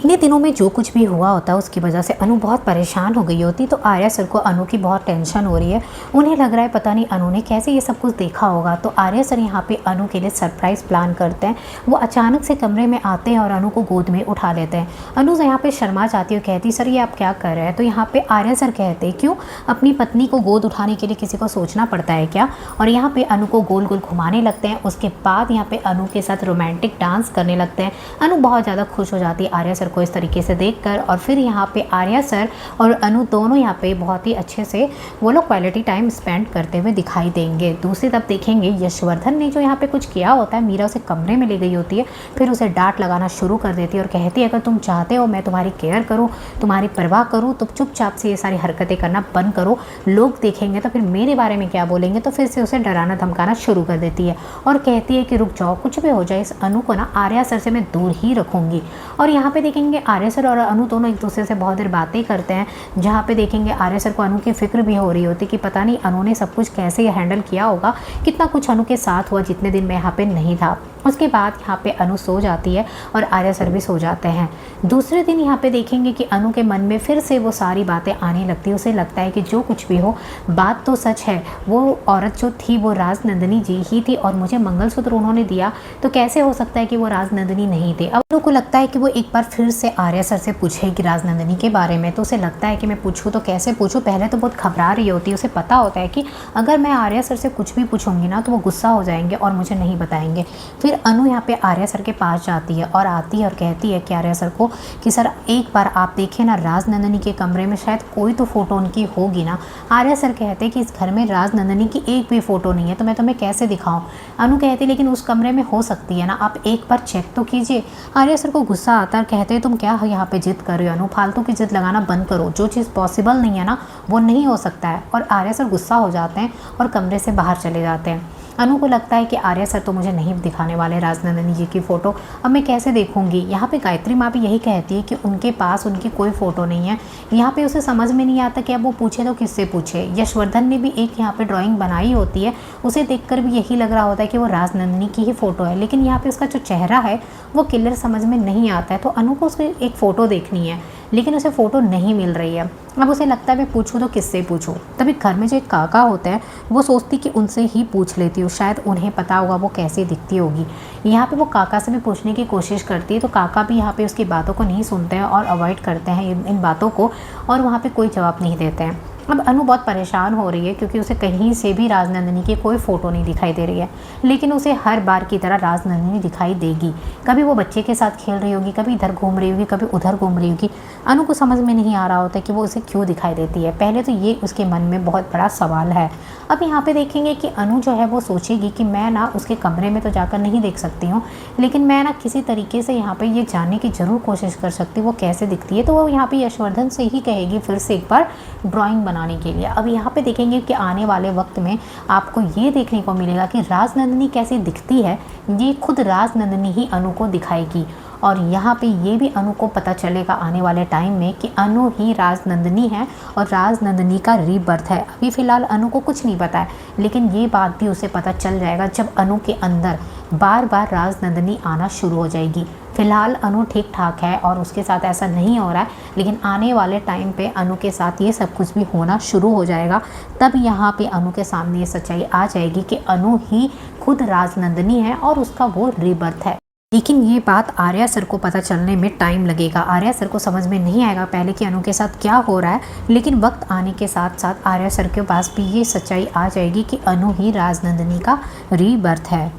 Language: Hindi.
इतने दिनों में जो कुछ भी हुआ होता है उसकी वजह से अनु बहुत परेशान हो गई होती। तो आर्या सर को अनु की बहुत टेंशन हो रही है। उन्हें लग रहा है पता नहीं अनु ने कैसे ये सब कुछ देखा होगा। तो आर्या सर यहाँ पे अनु के लिए सरप्राइज़ प्लान करते हैं। वो अचानक से कमरे में आते हैं और अनु को गोद में उठा लेते हैं। अनु यहाँ पे शर्मा जाती है, कहती सर ये आप क्या कर रहे हैं। तो यहाँ पे आर्या सर कहते हैं क्यों, अपनी पत्नी को गोद उठाने के लिए किसी को सोचना पड़ता है क्या। और यहाँ पे अनु को गोल गोल घुमाने लगते हैं। उसके बाद यहाँ पे अनु के साथ रोमांटिक डांस करने लगते हैं। अनु बहुत ज़्यादा खुश हो जाती है आर्या सर को इस तरीके से देखकर। और फिर यहाँ पे आर्या सर और अनु दोनों यहाँ पे बहुत ही अच्छे से वो लोग क्वालिटी टाइम स्पेंड करते हुए दिखाई देंगे। दूसरी तरफ देखेंगे यशवर्धन ने जो यहाँ पे कुछ किया होता है, मीरा उसे कमरे में ले गई होती है, फिर उसे डांट लगाना शुरू कर देती है और कहती है अगर तुम चाहते हो मैं तुम्हारी केयर करूँ, तुम्हारी परवाह करूँ, तो चुपचाप से ये सारी हरकतें करना बंद करो। लोग देखेंगे तो फिर मेरे बारे में क्या बोलेंगे। तो फिर से उसे डराना धमकाना शुरू कर देती है और कहती है कि रुक जाओ, कुछ भी हो जाए इस अनु को ना आर्या सर से मैं दूर ही रखूँगी। और यहाँ पे देखेंगे आर्या सर और अनु दोनों एक दूसरे से बहुत देर बातें करते हैं, जहाँ पे देखेंगे आर्या सर को अनु की फिक्र भी हो रही होती कि पता नहीं अनु ने सब कुछ कैसे हैंडल किया होगा, कितना कुछ अनु के साथ हुआ जितने दिन मैं यहाँ पे नहीं था। उसके बाद यहाँ पे अनु सो जाती है और आर्या सर भी सो जाते हैं। दूसरे दिन यहाँ पे देखेंगे कि अनु के मन में फिर से वो सारी बातें आने लगती है। उसे लगता है कि जो कुछ भी हो बात तो सच है, वो औरत जो थी वो राजनंदिनी जी ही थी और मुझे मंगलसूत्र उन्होंने दिया, तो कैसे हो सकता है कि वो राजनंदिनी नहीं थे। अब अनु को लगता है कि वो एक बार फिर से आर्या सर से पूछेगी राजनंदिनी के बारे में। तो उसे लगता है कि मैं पूछूँ तो कैसे पूछूँ। पहले तो बहुत घबरा रही होती है, उसे पता होता है कि अगर मैं आर्या सर से कुछ भी पूछूंगी ना तो वो गुस्सा हो जाएंगे और मुझे नहीं बताएंगे। फिर अनु यहाँ पे आर्या सर के पास जाती है और आती है और कहती है कि आर्या सर को कि सर एक बार आप देखिए ना, राजनंदिनी के कमरे में शायद कोई तो फ़ोटो उनकी होगी ना। आर्या सर कहते हैं कि इस घर में राजनंदिनी की एक भी फ़ोटो नहीं है, तो मैं तुम्हें कैसे दिखाऊं। अनु कहती है लेकिन उस कमरे में हो सकती है ना, आप एक बार चेक तो कीजिए। आर्या सर को गुस्सा आता है और कहते हैं तुम क्या यहाँ पे जिद कर रहे हो अनु, फालतू की जिद लगाना बंद करो, जो चीज़ पॉसिबल नहीं है ना वो नहीं हो सकता है। और आर्या सर गुस्सा हो जाते हैं और कमरे से बाहर चले जाते हैं। अनु को लगता है कि आर्या सर तो मुझे नहीं दिखाने वाले राजनंदिनी जी की फ़ोटो, अब मैं कैसे देखूंगी। यहाँ पे गायत्री माँ भी यही कहती है कि उनके पास उनकी कोई फ़ोटो नहीं है। यहाँ पे उसे समझ में नहीं आता कि अब वो पूछे तो किससे पूछे। यशवर्धन ने भी एक यहाँ पे ड्राइंग बनाई होती है, उसे देखकर भी यही लग रहा होता है कि वो राजनंदिनी की ही फ़ोटो है, लेकिन यहाँ पे उसका जो चेहरा है वो क्लियर समझ में नहीं आता है। तो अनु को उसकी एक फ़ोटो देखनी है, लेकिन उसे फ़ोटो नहीं मिल रही है। अब उसे लगता है मैं पूछूँ तो किससे पूछूँ। तभी घर में जो एक काका होते हैं वो सोचती कि उनसे ही पूछ लेती हूँ, शायद उन्हें पता होगा वो कैसे दिखती होगी। यहाँ पे वो काका से भी पूछने की कोशिश करती है, तो काका भी यहाँ पे उसकी बातों को नहीं सुनते हैं और अवॉइड करते हैं इन बातों को, और वहाँ पे कोई जवाब नहीं देते हैं। अब अनु बहुत परेशान हो रही है क्योंकि उसे कहीं से भी राजनंदिनी की कोई फ़ोटो नहीं दिखाई दे रही है, लेकिन उसे हर बार की तरह राजनंदिनी दिखाई देगी। कभी वो बच्चे के साथ खेल रही होगी, कभी इधर घूम रही होगी, कभी उधर घूम रही होगी। अनु को समझ में नहीं आ रहा होता कि वो उसे क्यों दिखाई देती है। पहले तो ये उसके मन में बहुत बड़ा सवाल है। अब यहाँ पे देखेंगे कि अनु जो है वो सोचेगी कि मैं ना उसके कमरे में तो जाकर नहीं देख सकती हूँ, लेकिन मैं ना किसी तरीके से यहाँ पे ये जानने की ज़रूर कोशिश कर सकती हूँ वो कैसे दिखती है। तो वो यहाँ पे यशवर्धन से ही कहेगी फिर से एक बार ड्राइंग बनाने के लिए। अब यहाँ पे देखेंगे कि आने वाले वक्त में आपको ये देखने को मिलेगा कि राजनंदिनी कैसी दिखती है, ये खुद राजनंदिनी ही अनु को दिखाएगी। और यहाँ पे ये भी अनु को पता चलेगा आने वाले टाइम में कि अनु ही राजनंदिनी है और राजनंदिनी का रीबर्थ है। अभी फ़िलहाल अनु को कुछ नहीं पता है, लेकिन ये बात भी उसे पता चल जाएगा जब अनु के अंदर बार बार राजनंदिनी आना शुरू हो जाएगी। फ़िलहाल अनु ठीक ठाक है और उसके साथ ऐसा नहीं हो रहा है, लेकिन आने वाले टाइम पे अनु के साथ ये सब कुछ भी होना शुरू हो जाएगा। तब यहाँ पे अनु के सामने ये सच्चाई आ जाएगी कि अनु ही खुद राजनंदिनी है और उसका वो रीबर्थ है। लेकिन ये बात आर्या सर को पता चलने में टाइम लगेगा। आर्या सर को समझ में नहीं आएगा पहले कि अनु के साथ क्या हो रहा है, लेकिन वक्त आने के साथ साथ आर्या सर के पास भी ये सच्चाई आ जाएगी कि अनु ही राजनंदिनी का रीबर्थ है।